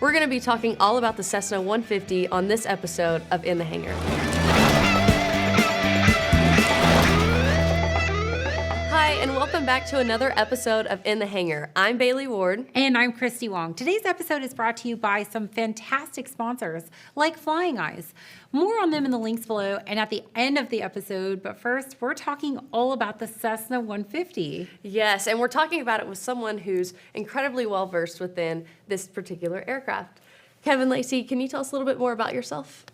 We're going to be talking all about the Cessna 150 on this episode of In the Hangar. Hi, and welcome back to another episode of In the Hangar. I'm Bailey Ward. And I'm Christy Wong. Today's episode is brought to you by some fantastic sponsors like Flying Eyes. More on them in the links below and at the end of the episode. But first, we're talking all about the Cessna 150. Yes, and we're talking about it with someone who's incredibly well versed within this particular aircraft. Kevin Lacey, can you tell us a little bit more about yourself?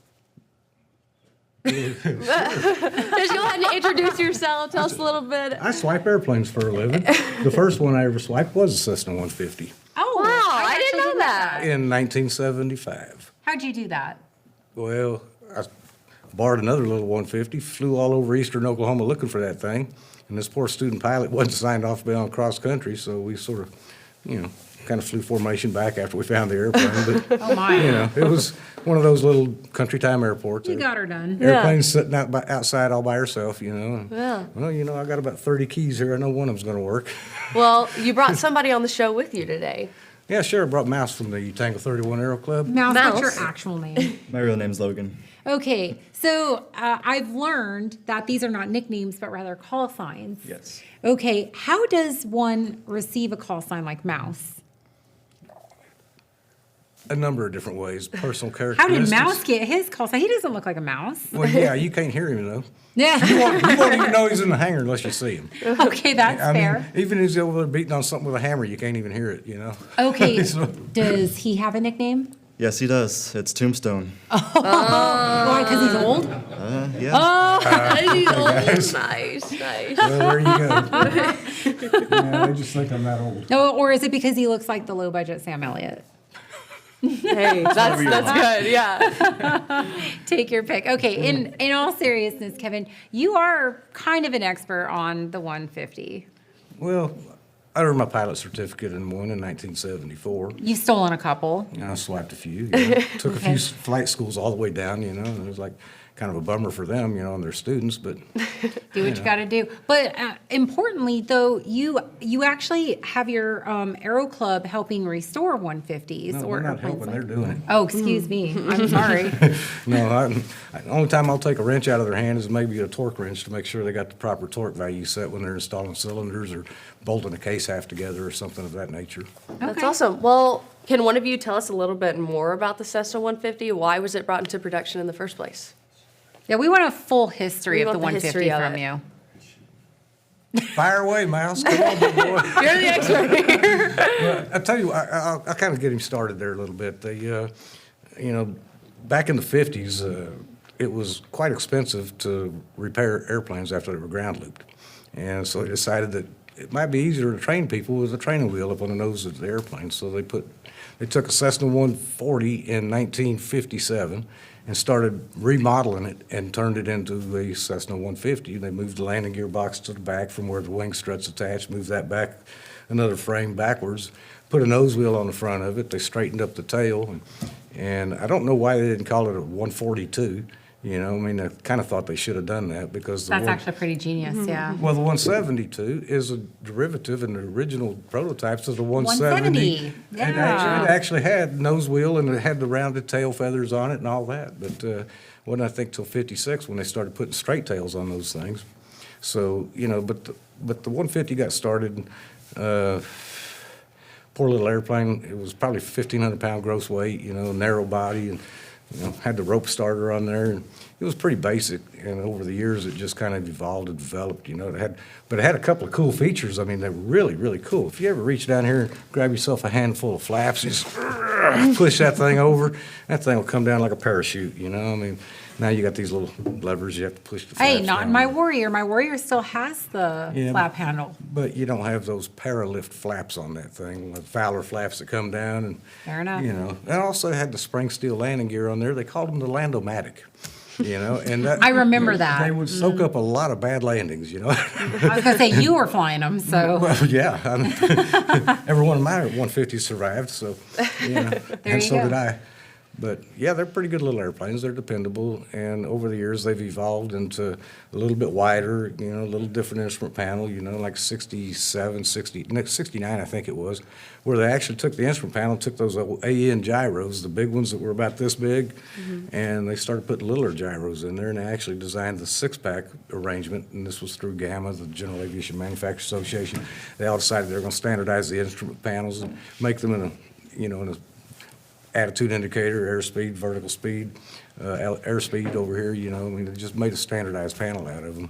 Just go ahead and introduce yourself. Tell us a little bit. I swipe airplanes for a living. The first one I ever swiped was a Cessna 150 Oh, Wow, I didn't know that. in 1975. How'd you do that? Well, I borrowed another little 150, flew all over eastern Oklahoma looking for that thing, and this poor student pilot wasn't signed off to be on cross country, so we sort of, kind of flew formation back after we found the airplane. But, Oh, my. it was one of those little country time airports. You got her done. Airplane's sitting outside all by herself, and, Yeah. Well, I got about 30 keys here. I know one of them's going to work. Well, you brought somebody on the show with you today. Yeah, sure. I brought Mouse from the Tango 31 Aero Club. Mouse, what's your Mouse. actual name? My real name's Logan. Okay, so I've learned that these are not nicknames, but rather call signs. Yes. Okay, how does one receive a call sign like Mouse? A number of different ways. Personal How characteristics. did Mouse get his call sign? He doesn't look like a mouse. Well, yeah, you can't hear him, though. Yeah. You won't even know he's in the hangar unless you see him. Okay, that's I fair. mean, even if he's over there beating on something with a hammer, you can't even hear it, Okay, So- does he have a nickname? Yes, he does. It's Tombstone. Why, because he's old? Yeah. Oh, guys. Nice. Well, there you go. Yeah, I just think I'm that old. no, or is it because he looks like the low-budget Sam Elliott? Hey, that's good, yeah. Take your pick. Okay, in all seriousness, Kevin, you are kind of an expert on the 150. Well, I earned my pilot certificate in one in 1974. You've stolen a couple. I swiped a few. Took a few flight schools all the way down, and it was like kind of a bummer for them, and their students, but Do what you got to do. But importantly, though, you actually have your Aero Club helping restore 150s. no, or they're not airplanes helping, like- they're doing it. Oh, excuse me. I'm sorry. No, the only time I'll take a wrench out of their hand is maybe a torque wrench to make sure they got the proper torque value set when they're installing cylinders or bolting a case half together or something of that nature. That's Okay. awesome. Well, can one of you tell us a little bit more about the Cessna 150? Why was it brought into production in the first place? Yeah, we want a full history We of the want the 150 history of from it. you. Fire away, Mouse. Come on, big boy. You're the expert here. Well, I tell you, I'll kind of get him started there a little bit. Back in the 50s, it was quite expensive to repair airplanes after they were ground looped. And so they decided that it might be easier to train people with a training wheel up on the nose of the airplane. So they took a Cessna 140 in 1957 and started remodeling it and turned it into a Cessna 150. They moved the landing gear box to the back from where the wing struts attached, moved that back another frame backwards, put a nose wheel on the front of it. They straightened up the tail, and I don't know why they didn't call it a 142. I kind of thought they should have done that because That's actually pretty genius, yeah. well, the 172 is a derivative in the original prototypes of the 170. 170, yeah. It actually had nose wheel and it had the rounded tail feathers on it and all that. But wasn't I think till 56 when they started putting straight tails on those things. So but the 150 got started. Poor little airplane. It was probably 1,500 pound gross weight. Narrow body and. Had the rope starter on there, and it was pretty basic. And over the years, it just kind of evolved and developed. But it had a couple of cool features. I mean, they were really, really cool. If you ever reach down here and grab yourself a handful of flaps, and just push that thing over, that thing will come down like a parachute. Now you got these little levers you have to push the flaps Hey, not down. my Warrior. My Warrior still has the Yeah, flap handle. But you don't have those paralift flaps on that thing, the Fowler flaps that come down. And, Fair enough. It also had the spring steel landing gear on there. They called them the Landomatic. And that, I remember that. They would soak up a lot of bad landings. I was going to say, you were flying them, so. Well, yeah. Every one of my 150s survived, so, There and you so go. did I. But yeah, they're pretty good little airplanes. They're dependable, and over the years they've evolved into a little bit wider, a little different instrument panel, like 67, 60, no, 69 I think it was, where they actually took the instrument panel, took those old AN gyros, the big ones that were about this big, and they started putting littler gyros in there, and they actually designed the six-pack arrangement, and this was through GAMA, the General Aviation Manufacturers Association. They all decided they were going to standardize the instrument panels and make them in a attitude indicator, airspeed, vertical speed, airspeed over here, they just made a standardized panel out of them.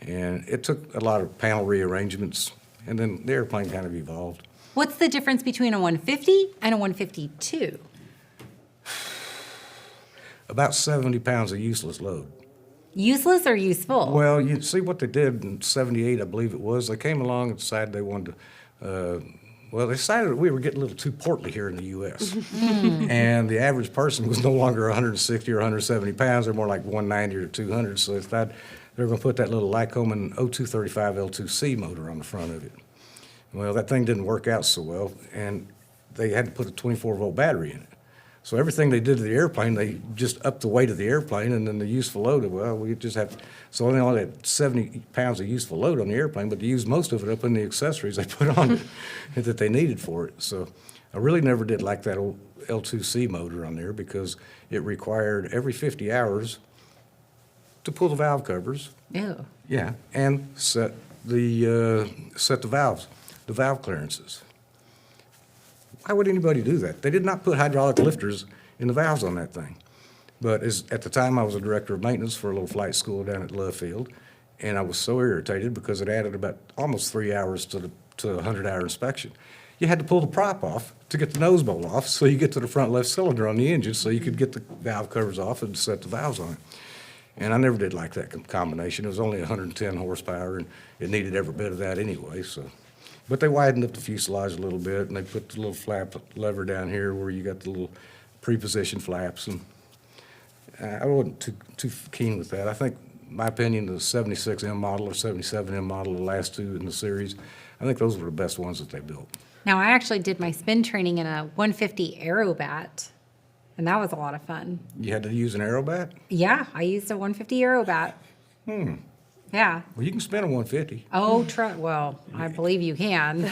And it took a lot of panel rearrangements, and then the airplane kind of evolved. What's the difference between a 150 and a 152? About 70 pounds of useless load. Useless or useful? Well, you see what they did in 78, I believe it was. They came along and decided they wanted to, they decided that we were getting a little too portly here in the U.S. And the average person was no longer 160 or 170 pounds. They're more like 190 or 200. So they thought they were going to put that little Lycoming 0235 L2C motor on the front of it. Well, that thing didn't work out so well, and they had to put a 24-volt battery in it. So everything they did to the airplane, they just upped the weight of the airplane, and then the useful load, we just have, so they only had 70 pounds of useful load on the airplane, but they used most of it up in the accessories they put on it that they needed for it. So I really never did like that old L2C motor on there because it required every 50 hours to pull the valve covers. Ew. Yeah, and set the valves, the valve clearances. Why would anybody do that? They did not put hydraulic lifters in the valves on that thing. But at the time, I was a director of maintenance for a little flight school down at Love Field, and I was so irritated because it added about almost 3 hours to a 100-hour inspection. You had to pull the prop off to get the nose bolt off so you get to the front left cylinder on the engine so you could get the valve covers off and set the valves on it. And I never did like that combination. It was only 110 horsepower, and it needed every bit of that anyway, so. But they widened up the fuselage a little bit, and they put the little flap lever down here where you got the little pre-positioned flaps. And I wasn't too keen with that. I think, in my opinion, the 76M model or 77M model, the last two in the series, I think those were the best ones that they built. Now, I actually did my spin training in a 150 aerobat, and that was a lot of fun. You had to use an aerobat? Yeah, I used a 150 aerobat. Yeah. Well, you can spin a 150. Oh, well, I believe you can.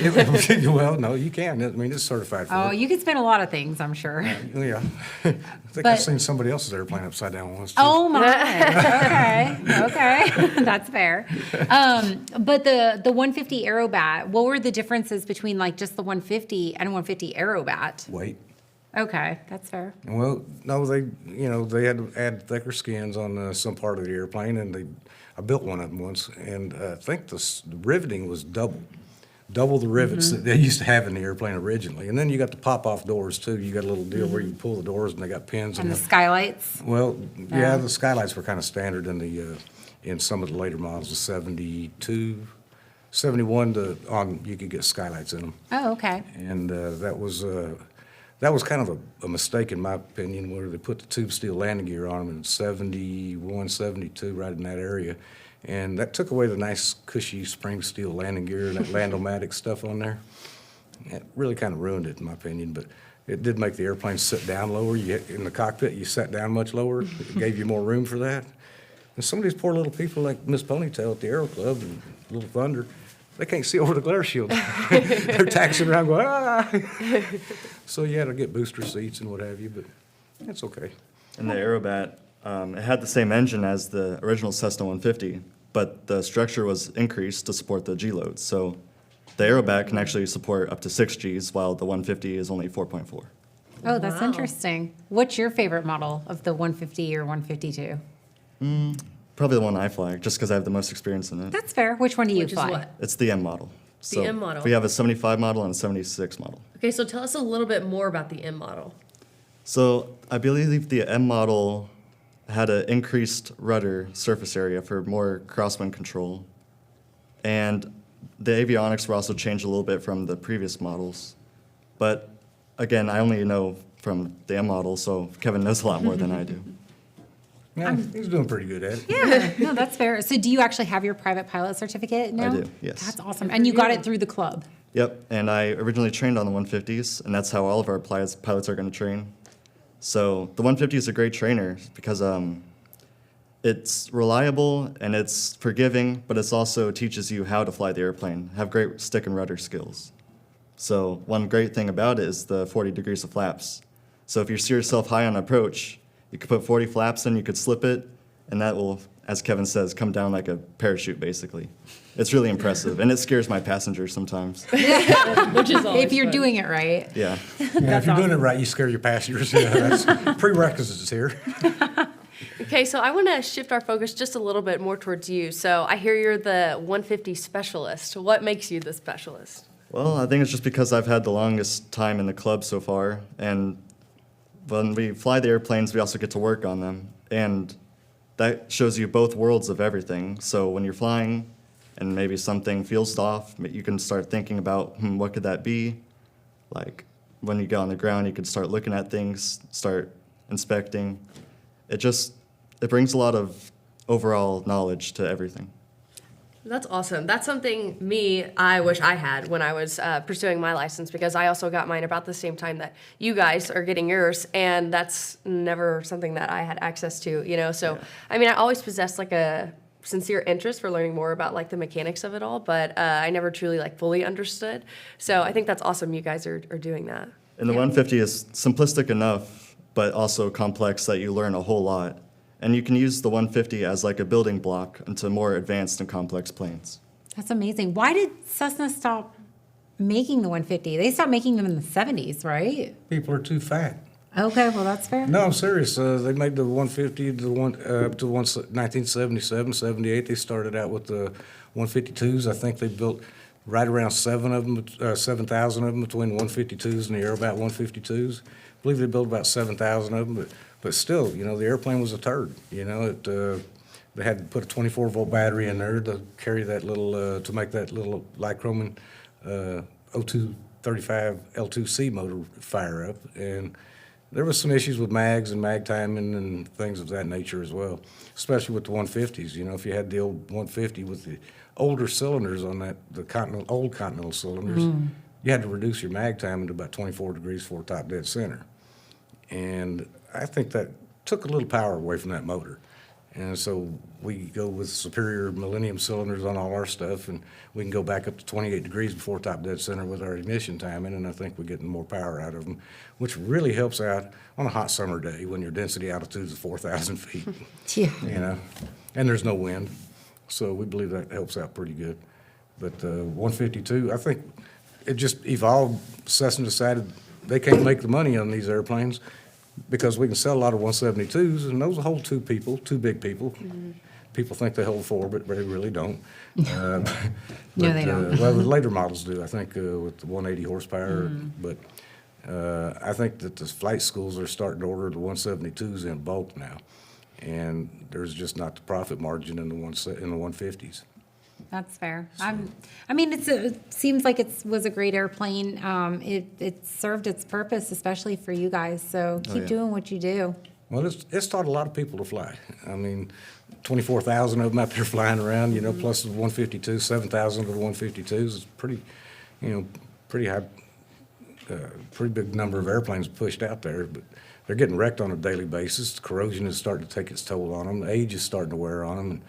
Well, no, you can. I mean, it's certified for Oh, it. you can spin a lot of things, I'm sure. Yeah. I think But- I've seen somebody else's airplane upside down once, too. Oh my. Okay. That's fair. But the 150 aerobat, what were the differences between like just the 150 and 150 aerobat? Wait. Okay, that's fair. Well, no, they had to add thicker skins on some part of the airplane, and I built one of them once, and I think the riveting was double the rivets that they used to have in the airplane originally. And then you got the pop-off doors too. You got a little deal where you pull the doors, and they got pins. And the skylights? Well, yeah, the skylights were kind of standard in some of the later models, the 72, 71 you could get skylights in them. Oh, okay. And that was kind of a mistake, in my opinion, where they put the tube steel landing gear on them in 71, 72, right in that area. And that took away the nice, cushy spring steel landing gear and that Landomatic stuff on there. It really kind of ruined it, in my opinion, but it did make the airplane sit down lower. In the cockpit, you sat down much lower. It gave you more room for that. And some of these poor little people like Miss Ponytail at the Aero Club and Little Thunder, they can't see over the glare shield. They're taxiing around going, ah. So you had to get booster seats and what have you, but that's okay. And the Aerobat, it had the same engine as the original Cessna 150, but the structure was increased to support the G-loads. So the Aerobat can actually support up to 6 Gs, while the 150 is only 4.4. Oh, that's Wow. interesting. What's your favorite model of the 150 or 152? Probably the one I fly, just because I have the most experience in it. That's fair. Which one do you Which is fly? what? It's the M model. So M model. We have a 75 model and a 76 model. Okay, so tell us a little bit more about the M model. So I believe the M model had an increased rudder surface area for more crosswind control. And the avionics were also changed a little bit from the previous models. But again, I only know from the M model, so Kevin knows a lot more than I do. Yeah, he's doing pretty good at it. Yeah, no, that's fair. So do you actually have your private pilot certificate now? do, yes. That's awesome. And you got it through the club? Yep, and I originally trained on the 150s, and that's how all of our pilots are going to train. So the 150 is a great trainer because it's reliable and it's forgiving, but it also teaches you how to fly the airplane, have great stick and rudder skills. So one great thing about it is the 40 degrees of flaps. So if you see yourself high on approach, you could put 40 flaps in, you could slip it, and that will, as Kevin says, come down like a parachute, basically. It's really impressive, and it scares my passengers sometimes. Which is always If you're fun. doing it right. Yeah. Yeah, if you're doing it right, you scare your passengers. Yeah, that's prerequisites here. Okay, so I want to shift our focus just a little bit more towards you. So I hear you're the 150 specialist. What makes you the specialist? Well, I think it's just because I've had the longest time in the club so far, and when we fly the airplanes, we also get to work on them, and that shows you both worlds of everything. So when you're flying and maybe something feels off, you can start thinking about, what could that be? Like when you get on the ground, you can start looking at things, start inspecting. It brings a lot of overall knowledge to everything. That's awesome. That's something I wish I had when I was pursuing my license, because I also got mine about the same time that you guys are getting yours, and that's never something that I had access to, you know? So, Yeah. I mean, I always possessed like a sincere interest for learning more about like the mechanics of it all, but I never truly like fully understood. So I think that's awesome you guys are doing that. And the 150 is simplistic enough, but also complex that you learn a whole lot. And you can use the 150 as like a building block into more advanced and complex planes. That's amazing. Why did Cessna stop making the 150? They stopped making them in the 70s, right? People are too fat. Okay, well, that's fair. No, I'm serious. They made the 150 to 1977, 78. They started out with the 152s. I think they built right around 7,000 of them between 152s and the Aerobat 152s. I believe they built about 7,000 of them, but still, you know, the airplane was a turd. You know, they had to put a 24-volt battery in there to carry that little, to make that little Lycroman 0235 L2C motor fire up. And there was some issues with mags and mag timing and things of that nature as well, especially with the 150s. You know, if you had the old 150 with the older cylinders on that, the old Continental cylinders, you had to reduce your mag timing to about 24 degrees for top dead center. And I think that took a little power away from that motor. And so we go with superior Millennium cylinders on all our stuff, and we can go back up to 28 degrees before top dead center with our ignition timing, and I think we're getting more power out of them, which really helps out on a hot summer day when your density altitude is 4,000 feet, Yeah. you know, and there's no wind. So we believe that helps out pretty good. But 152, I think it just evolved. Cessna decided they can't make the money on these airplanes because we can sell a lot of 172s, and those will hold two big people. People think they hold four, but they really don't. No, they don't. Well, the later models do, I think, with the 180 horsepower. But I think that the flight schools are starting to order the 172s in bulk now, and there's just not the profit margin in the 150s. That's fair. I mean, it seems like it was a great airplane. It served its purpose, especially for you guys. So keep yeah. doing what you do. Well, it's taught a lot of people to fly. I mean, 24,000 of them out there flying around, you know, plus the 152, 7,000 of the 152s is pretty, you know, pretty high, pretty big number of airplanes pushed out there. But they're getting wrecked on a daily basis. Corrosion is starting to take its toll on them. Age is starting to wear on them.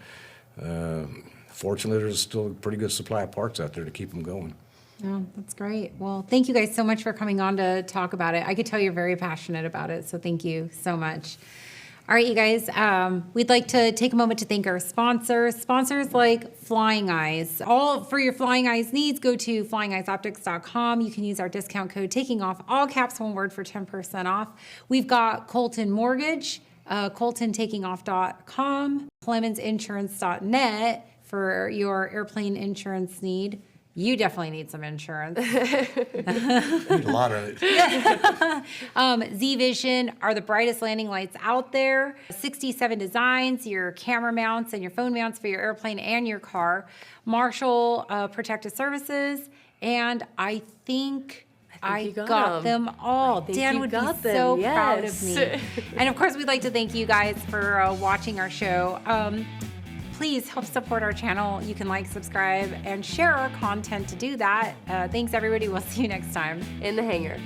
And, fortunately, there's still a pretty good supply of parts out there to keep them going. Oh, that's great. Well, thank you guys so much for coming on to talk about it. I could tell you're very passionate about it, so thank you so much. All right, you guys, we'd like to take a moment to thank our sponsors like Flying Eyes. All for your Flying Eyes needs, go to flyingeyesoptics.com. You can use our discount code, taking off, all caps, one word, for 10% off. We've got Colton Mortgage, coltontakingoff.com, clemensinsurance.net for your airplane insurance need. You definitely need some insurance. Need a lot of it. Z-Vision are the brightest landing lights out there. 67 designs, your camera mounts and your phone mounts for your airplane and your car. Marshall Protective Services, and I think I you got got them all. think Dan you would be got them, so proud of yes. me. And of course, we'd like to thank you guys for watching our show. Please help support our channel. You can like, subscribe, and share our content to do that. Thanks, everybody. We'll see you next time. In the hangar.